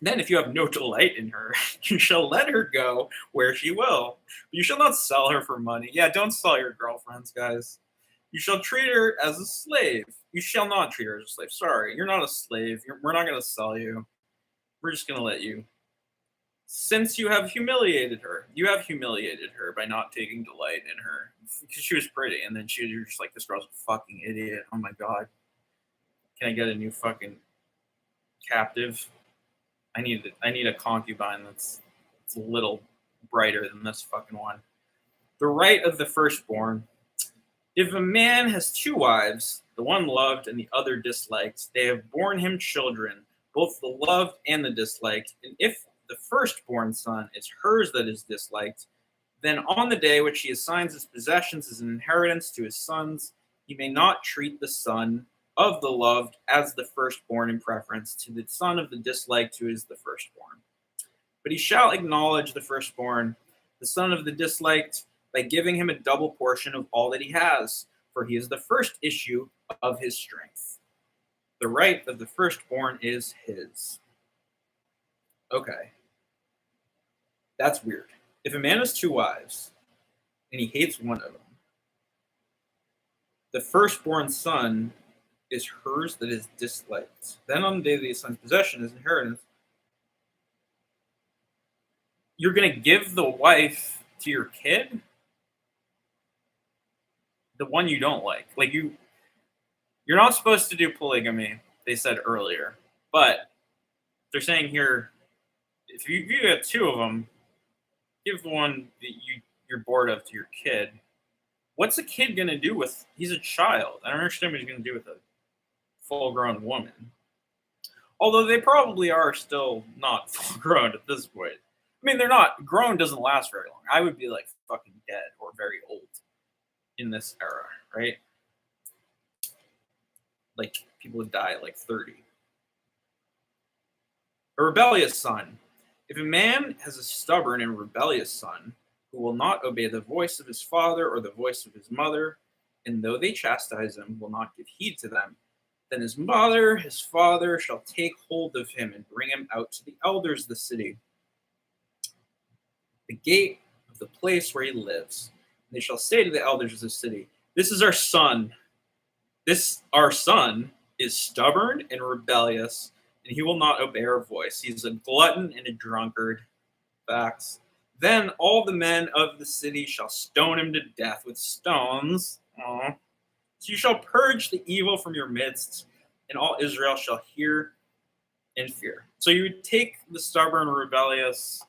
Then, if you have no delight in her, you shall let her go where she will. But you shall not sell her for money. Yeah, don't sell your girlfriends, guys. You shall treat her as a slave. You shall not treat her as a slave. Sorry, you're not a slave. We're not going to sell you. We're just going to let you Since you have humiliated her by not taking delight in her because she was pretty, and then you're just like, this girl's a fucking idiot. Oh my god, can I get a new fucking captive? I need a concubine that's a little brighter than this fucking one. The right of the firstborn. If a man has two wives, the one loved and the other disliked, they have borne him children, both the loved and the disliked. And if the firstborn son is hers that is disliked, then on the day which he assigns his possessions as an inheritance to his sons, he may not treat the son of the loved as the firstborn in preference to the son of the disliked who is the firstborn. But he shall acknowledge the firstborn, the son of the disliked, by giving him a double portion of all that he has, for he is the first issue of his strength. The right of the firstborn is his. Okay. That's weird. If a man has two wives, and he hates one of them, the firstborn son is hers that is disliked. Then on the day that he assigns possession, his inheritance, you're going to give the wife to your kid? The one you don't like. Like, you're not supposed to do polygamy, they said earlier. But they're saying here, if you get two of them, give the one that you're bored of to your kid. What's a kid going to do with... He's a child. I don't understand what he's going to do with a full-grown woman. Although they probably are still not full-grown at this point. I mean, they're not... Grown doesn't last very long. I would be, like, fucking dead or very old in this era, right? Like, people would die at, like, 30. A rebellious son. If a man has a stubborn and rebellious son, who will not obey the voice of his father or the voice of his mother, and though they chastise him, will not give heed to them, then his mother, his father, shall take hold of him and bring him out to the elders of the city, the gate of the place where he lives. And they shall say to the elders of the city, this is our son. Our son is stubborn and rebellious, and he will not obey our voice. He is a glutton and a drunkard. Facts. Then all the men of the city shall stone him to death with stones. Aww. So you shall purge the evil from your midst, and all Israel shall hear and fear. So you would take the stubborn, rebellious,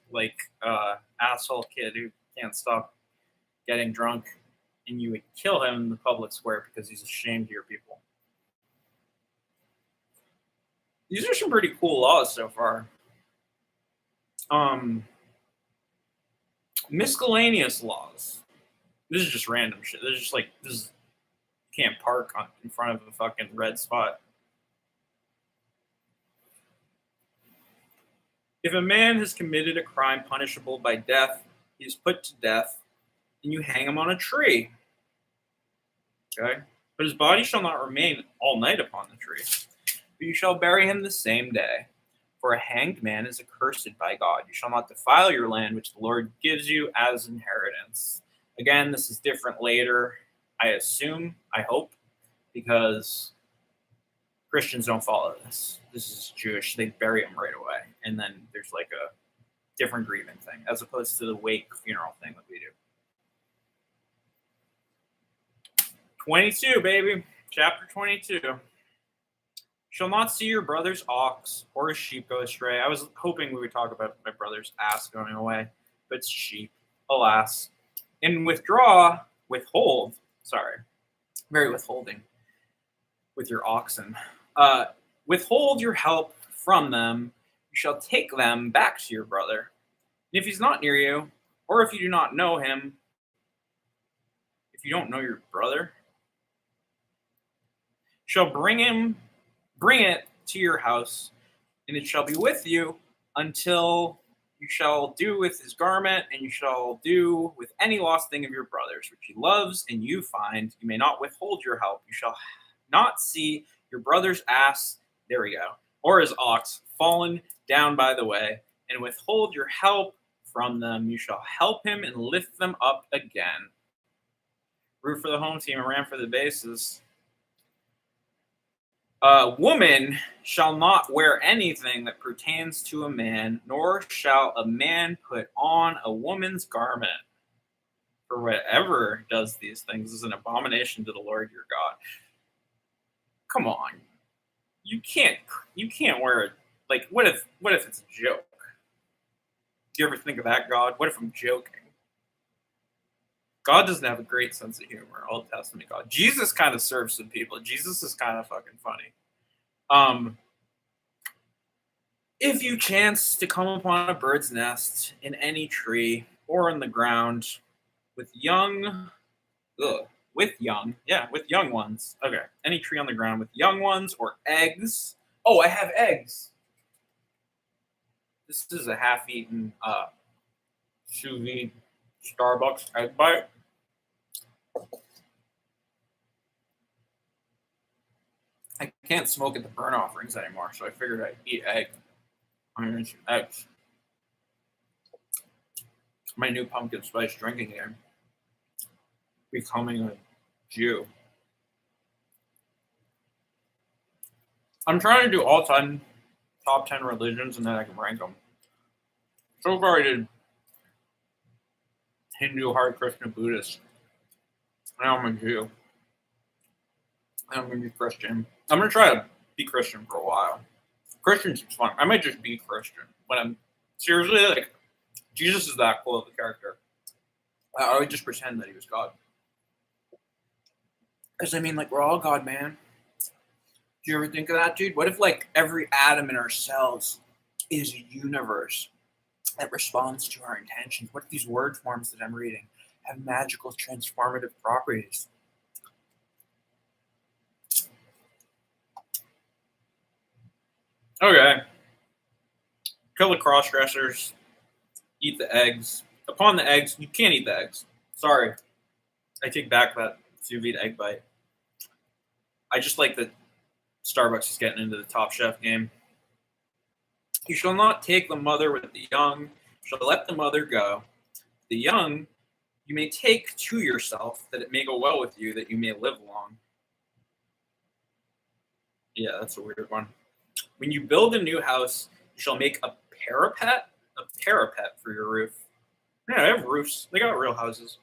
asshole kid who can't stop getting drunk, and you would kill him in the public square because he's ashamed of your people. These are some pretty cool laws so far. Miscellaneous laws. This is just random shit. This is just you can't park in front of a fucking red spot. If a man has committed a crime punishable by death, he is put to death, and you hang him on a tree. Okay? But his body shall not remain all night upon the tree, but you shall bury him the same day. For a hanged man is accursed by God. You shall not defile your land, which the Lord gives you as inheritance. Again, this is different later, I assume, I hope, because Christians don't follow this. This is Jewish. They bury him right away. And then there's like a different grieving thing, as opposed to the wake funeral thing that we do. 22, baby. Chapter 22. Shall not see your brother's ox or his sheep go astray. I was hoping we would talk about my brother's ass going away, but it's sheep, alas. And very withholding with your oxen. Withhold your help from them. You shall take them back to your brother. And if he's not near you, or if you do not know him, if you don't know your brother, shall bring it to your house, and it shall be with you until you shall do with his garment, and you shall do with any lost thing of your brother's, which he loves, and you find. You may not withhold your help. You shall not see your brother's ass, there we go, or his ox fallen down by the way, and withhold your help from them. You shall help him and lift them up again. Root for the home team and ran for the bases. A woman shall not wear anything that pertains to a man, nor shall a man put on a woman's garment. For whatever does these things is an abomination to the Lord your God. Come on, you can't wear it. Like, what if it's a joke? Do you ever think of that, God? What if I'm joking? God doesn't have a great sense of humor. Old Testament God. Jesus kind of serves some people. Jesus is kind of fucking funny. If you chance to come upon a bird's nest in any tree or in the ground with young ones. Okay, any tree on the ground with young ones or eggs. Oh, I have eggs. This is a half-eaten sous vide Starbucks egg bite. I can't smoke at the burn offerings anymore, so I figured I'd eat egg. I'm gonna eat eggs. My new pumpkin spice drinking game. Becoming a Jew. I'm trying to do all time top 10 religions and then I can rank them. So far I did Hindu, Hare Krishna, Buddhist. Now I'm a Jew. And I'm going to be Christian. I'm going to try to be Christian for a while. Christian's fun. I might just be Christian. When I'm seriously, like, Jesus is that cool of a character. I would just pretend that he was God. Because, I mean, like, we're all God, man. Do you ever think of that, dude? What if, like, every atom in our cells is a universe that responds to our intentions? What if these word forms that I'm reading have magical transformative properties? Okay. Kill the cross-dressers. Eat the eggs. Upon the eggs, you can't eat the eggs. Sorry. I take back that sous vide egg bite. I just like that Starbucks is getting into the Top Chef game. You shall not take the mother with the young. You shall let the mother go. The young you may take to yourself, that it may go well with you, that you may live long. Yeah, that's a weird one. When you build a new house, you shall make a parapet for your roof. Yeah, they have roofs. They got real houses.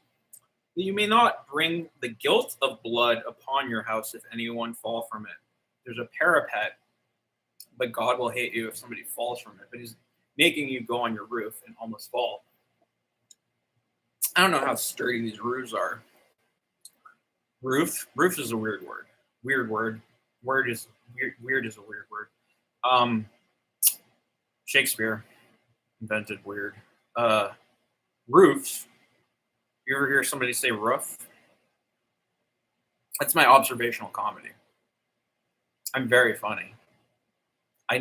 That you may not bring the guilt of blood upon your house if anyone fall from it. There's a parapet, but God will hate you if somebody falls from it. But he's making you go on your roof and almost fall. I don't know how sturdy these roofs are. Roof is a weird word. Weird is a weird word. Shakespeare invented weird. Roofs. You ever hear somebody say roof? That's my observational comedy. I'm very funny. I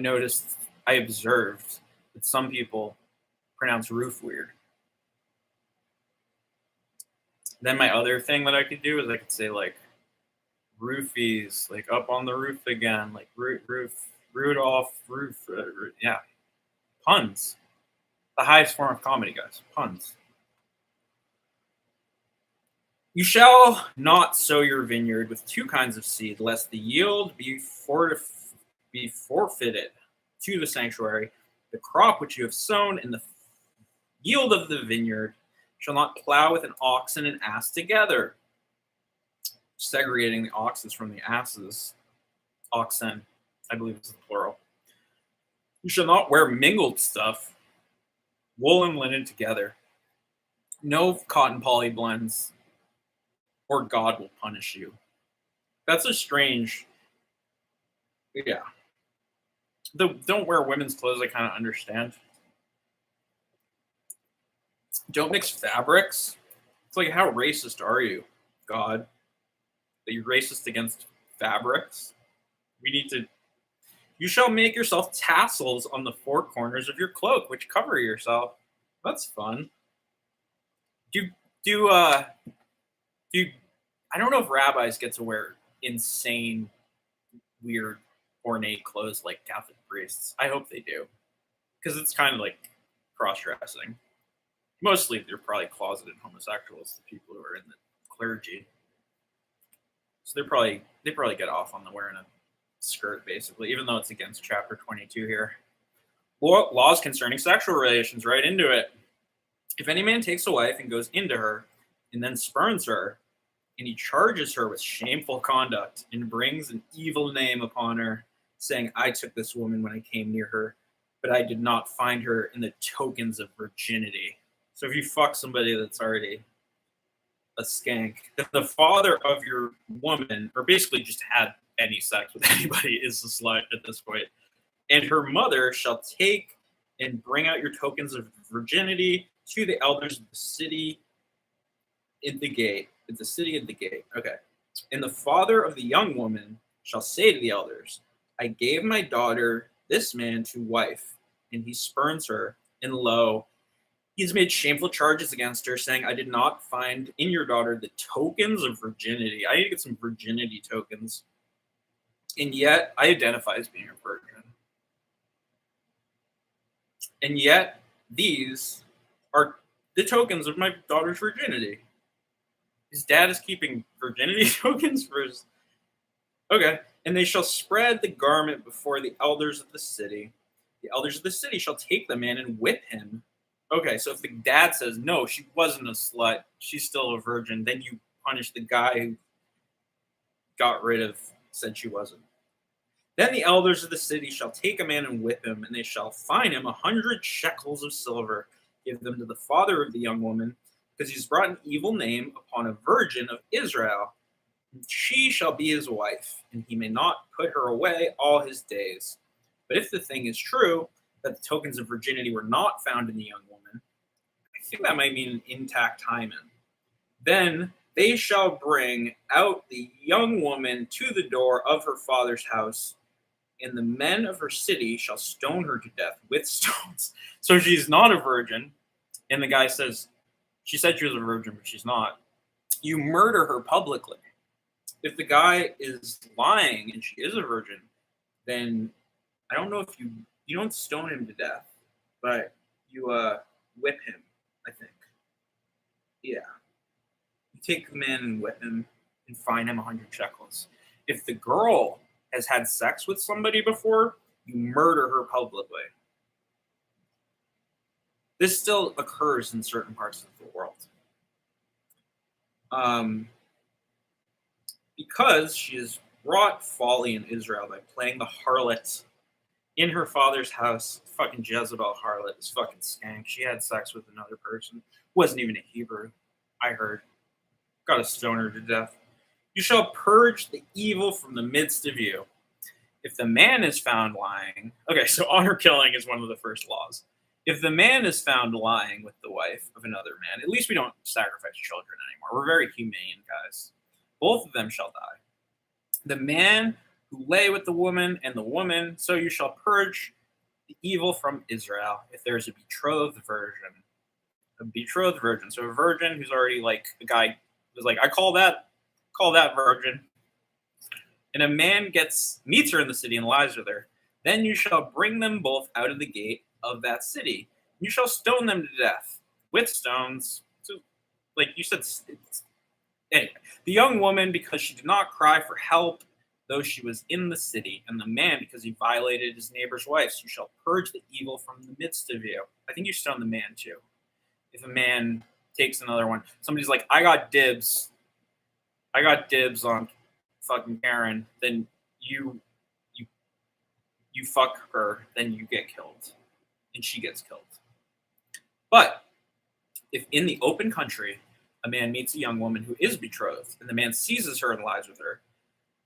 observed that some people pronounce roof weird. Then my other thing that I could do is I could say like roofies, like up on the roof again, like Rudolph, yeah. Puns. The highest form of comedy, guys. Puns. You shall not sow your vineyard with two kinds of seed, lest the yield be forfeited to the sanctuary. The crop which you have sown in the yield of the vineyard shall not plow with an ox and an ass together. Segregating the oxes from the asses. Oxen, I believe is the plural. You shall not wear mingled stuff, wool and linen together. No cotton poly blends, or God will punish you. That's a strange, yeah. Don't wear women's clothes, I kind of understand. Don't mix fabrics. It's like, how racist are you, God? That you're racist against fabrics? You shall make yourself tassels on the four corners of your cloak, which cover yourself. That's fun. I don't know if rabbis get to wear insane, weird, ornate clothes like Catholic priests. I hope they do. Because it's kind of like cross-dressing. Mostly they're probably closeted homosexuals, the people who are in the clergy. So they probably get off on the wearing a skirt, basically, even though it's against chapter 22 here. Laws concerning sexual relations, right into it. If any man takes a wife and goes into her and then spurns her, and he charges her with shameful conduct and brings an evil name upon her, saying, I took this woman when I came near her, but I did not find her in the tokens of virginity. So if you fuck somebody that's already a skank, then the father of your woman, or basically just had any sex with anybody, is a slut at this point. And her mother shall take and bring out your tokens of virginity to the elders of the city in the gate. It's the city at the gate. Okay. And the father of the young woman shall say to the elders, I gave my daughter this man to wife, and he spurns her, and lo, he's made shameful charges against her, saying, I did not find in your daughter the tokens of virginity. I need to get some virginity tokens. And yet I identify as being a virgin. And yet these are the tokens of my daughter's virginity. His dad is keeping virginity tokens for his... Okay. And they shall spread the garment before the elders of the city. The elders of the city shall take the man and whip him. Okay, so if the dad says, no, she wasn't a slut, she's still a virgin, then you punish the guy who got rid of, said she wasn't. Then the elders of the city shall take a man and whip him, and they shall fine him 100 shekels of silver, give them to the father of the young woman, because he's brought an evil name upon a virgin of Israel. And she shall be his wife, and he may not put her away all his days. But if the thing is true, that the tokens of virginity were not found in the young woman, I think that might mean an intact hymen. Then they shall bring out the young woman to the door of her father's house, and the men of her city shall stone her to death with stones. So she's not a virgin, and the guy says, she said she was a virgin, but she's not. You murder her publicly. If the guy is lying and she is a virgin, then I don't know if you don't stone him to death, but you whip him, I think. Yeah. You take the man and whip him and fine him 100 shekels. If the girl has had sex with somebody before, you murder her publicly. This still occurs in certain parts of the world. Because she has brought folly in Israel by playing the harlot in her father's house. Fucking Jezebel harlot, this fucking skank. She had sex with another person. Wasn't even a Hebrew, I heard. Got to stone her to death. You shall purge the evil from the midst of you. If the man is found lying... Okay, so honor killing is one of the first laws. If the man is found lying with the wife of another man, at least we don't sacrifice children anymore. We're very humane, guys. Both of them shall die. The man who lay with the woman and the woman, so you shall purge the evil from Israel. If there is a betrothed virgin. So a virgin who's already like, the guy was like, I call that virgin. And a man meets her in the city and lies with her. Then you shall bring them both out of the gate of that city. You shall stone them to death with stones. So, like you said, anyway, the young woman, because she did not cry for help, though she was in the city, and the man, because he violated his neighbor's wife, you shall purge the evil from the midst of you. I think you stone the man too. If a man takes another one, somebody's like, I got dibs on fucking Karen, then you fuck her, then you get killed. And she gets killed. But if in the open country a man meets a young woman who is betrothed, and the man seizes her and lies with her,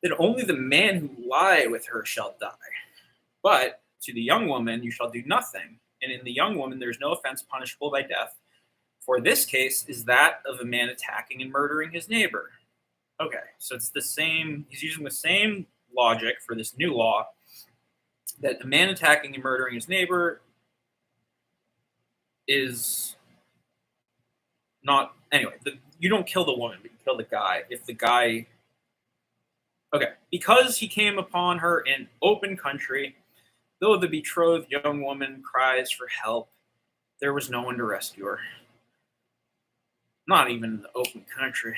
then only the man who lie with her shall die. But to the young woman you shall do nothing, and in the young woman there is no offense punishable by death, for this case is that of a man attacking and murdering his neighbor. Okay, so it's the same, he's using the same logic for this new law, that a man attacking and murdering his neighbor is not... Anyway, you don't kill the woman, but you kill the guy. If the guy... Okay, because he came upon her in open country, though the betrothed young woman cries for help, there was no one to rescue her. Not even in the open country.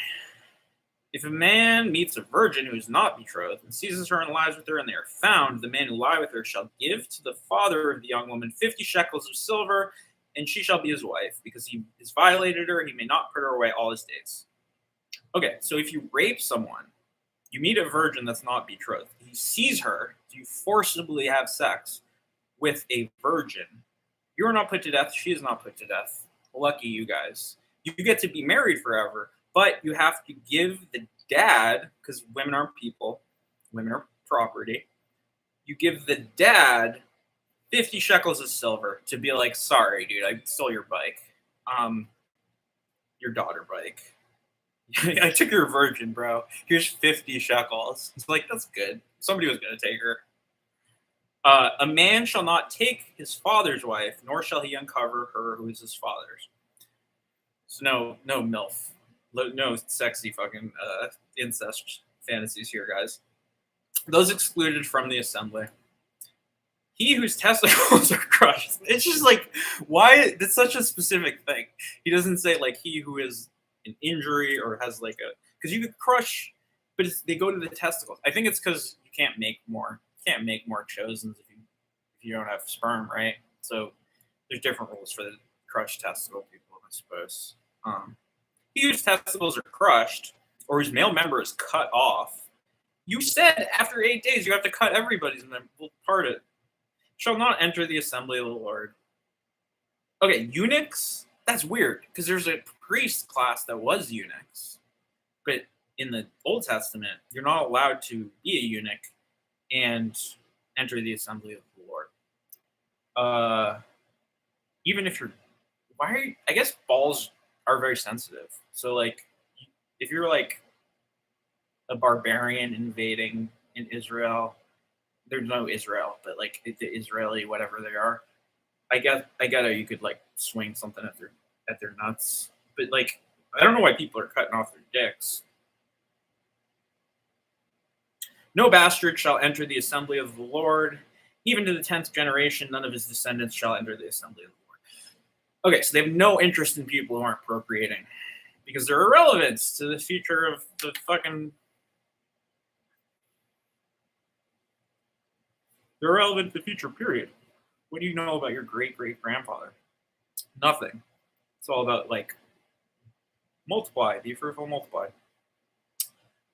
If a man meets a virgin who is not betrothed and seizes her and lies with her, and they are found, the man who lie with her shall give to the father of the young woman 50 shekels of silver, and she shall be his wife. Because he has violated her, he may not put her away all his days. Okay, so if you rape someone, you meet a virgin that's not betrothed, he sees her, you forcibly have sex with a virgin, you are not put to death, she is not put to death. Lucky you guys. You get to be married forever, but you have to give the dad, because women aren't people, women are property, you give the dad 50 shekels of silver to be like, sorry, dude, I stole your bike. Your daughter bike. I took your virgin, bro. Here's 50 shekels. It's like, that's good. Somebody was going to take her. A man shall not take his father's wife, nor shall he uncover her who is his father's. So no MILF. No sexy fucking incest fantasies here, guys. Those excluded from the assembly. He whose testicles are crushed. It's just like, why? That's such a specific thing. He doesn't say like he who is an injury or has like a, because you could crush, but they go to the testicles. I think it's because you can't make more. You can't make more chosens if you don't have sperm, right? So there's different rules for the crushed testicle people, I suppose. He whose testicles are crushed or whose male member is cut off. You said after 8 days you have to cut everybody's and then we'll part it. Shall not enter the assembly of the Lord. Okay, eunuchs? That's weird, because there's a priest class that was eunuchs. But in the Old Testament, you're not allowed to be a eunuch and enter the assembly of the Lord. Even if you're... Why are you... I guess balls are very sensitive. So, like, if you're, like, a barbarian invading in Israel... There's no Israel, but like the Israeli, whatever they are. I get how you could like swing something at their nuts, but like I don't know why people are cutting off their dicks. No bastard shall enter the assembly of the Lord, even to the 10th generation. None of his descendants shall enter the assembly of the Lord. Okay, so they have no interest in people who aren't procreating because they're irrelevant to the future of the fucking. They're relevant to the future, period. What do you know about your great-great-grandfather? Nothing. It's all about, like, multiply. Be fruitful, multiply.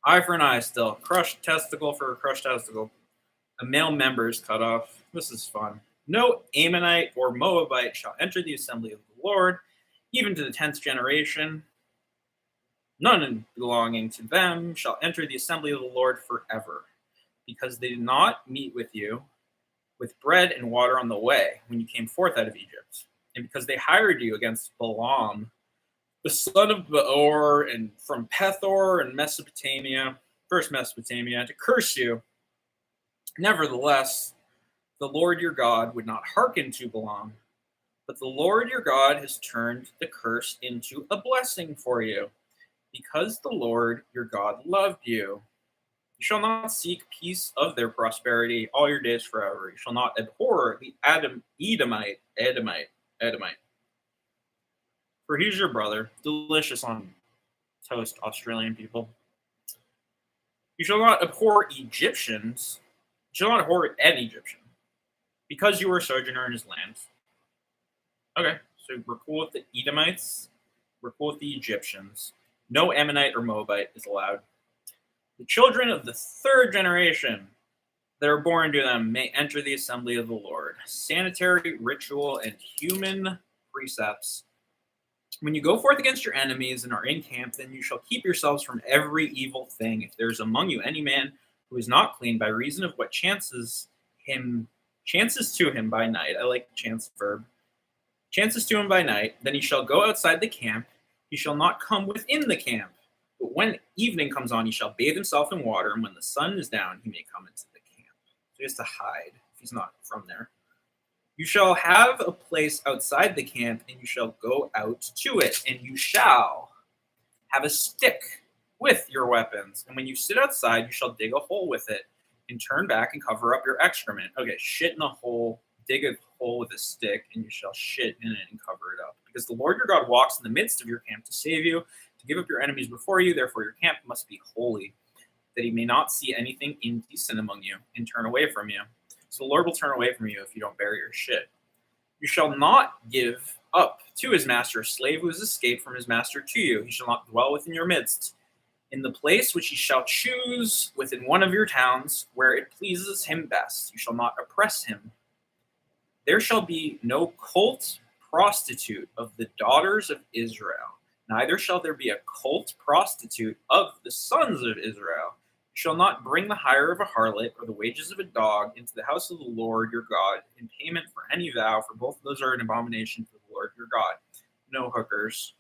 Eye for an eye still. Crushed testicle for a crushed testicle. A male member is cut off. This is fun. No Ammonite or Moabite shall enter the assembly of the Lord, even to the 10th generation. None belonging to them shall enter the assembly of the Lord forever, because they did not meet with you with bread and water on the way when you came forth out of Egypt, and because they hired you against Balaam, the son of Beor, and from Pethor and Mesopotamia, first Mesopotamia, to curse you. Nevertheless, the Lord your God would not hearken to Balaam, but the Lord your God has turned the curse into a blessing for you, because the Lord your God loved you. You shall not seek peace of their prosperity all your days forever. You shall not abhor the Edomite. For he's your brother, delicious on toast, Australian people. You shall not abhor Egyptians. You shall not abhor an Egyptian, because you were a sojourner in his land. Okay, so we're cool with the Edomites. We're cool with the Egyptians. No Ammonite or Moabite is allowed. The children of the 3rd generation that are born to them may enter the assembly of the Lord. Sanitary, ritual, and human precepts. When you go forth against your enemies and are in camp, then you shall keep yourselves from every evil thing. If there is among you any man who is not clean by reason of what chances to him by night. I like chance verb. Chances to him by night, then he shall go outside the camp. He shall not come within the camp. But when evening comes on, he shall bathe himself in water, and when the sun is down, he may come into the camp. So he has to hide if he's not from there. You shall have a place outside the camp, and you shall go out to it, and you shall have a stick with your weapons. And when you sit outside, you shall dig a hole with it, and turn back and cover up your excrement. Okay, shit in a hole, dig a hole with a stick, and you shall shit in it and cover it up. Because the Lord your God walks in the midst of your camp to save you, to give up your enemies before you. Therefore, your camp must be holy, that he may not see anything indecent among you and turn away from you. So the Lord will turn away from you if you don't bear your shit. You shall not give up to his master a slave who has escaped from his master to you. He shall not dwell within your midst. In the place which he shall choose within one of your towns, where it pleases him best, you shall not oppress him. There shall be no cult prostitute of the daughters of Israel, neither shall there be a cult prostitute of the sons of Israel. You shall not bring the hire of a harlot or the wages of a dog into the house of the Lord your God in payment for any vow, for both of those are an abomination to the Lord your God. No hookers,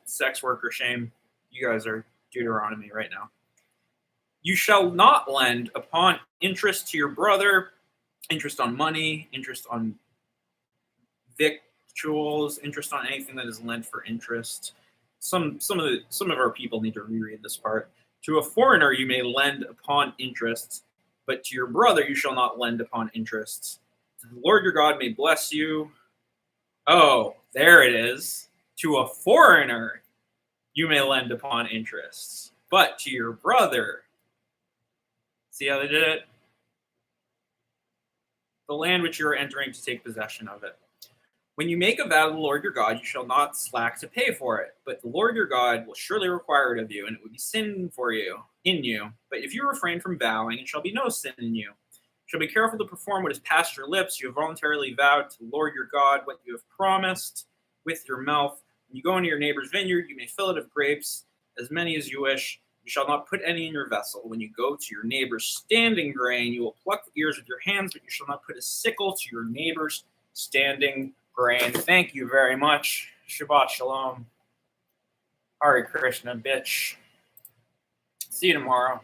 sex worker shame. You guys are Deuteronomy right now. You shall not lend upon interest to your brother, interest on money, interest on victuals, interest on anything that is lent for interest. Some of our people need to reread this part. To a foreigner you may lend upon interest, but to your brother you shall not lend upon interest. The Lord your God may bless you. Oh, there it is. To a foreigner you may lend upon interest, but to your brother. See how they did it? The land which you are entering to take possession of it. When you make a vow to the Lord your God, you shall not slack to pay for it, but the Lord your God will surely require it of you, and it would be sin for you, in you. But if you refrain from vowing, it shall be no sin in you. You shall be careful to perform what is past your lips. You have voluntarily vowed to the Lord your God what you have promised with your mouth. When you go into your neighbor's vineyard, you may fill it of grapes, as many as you wish. You shall not put any in your vessel. When you go to your neighbor's standing grain, you will pluck the ears with your hands, but you shall not put a sickle to your neighbor's standing grain. Thank you very much. Shabbat shalom. Hare Krishna, bitch. See you tomorrow.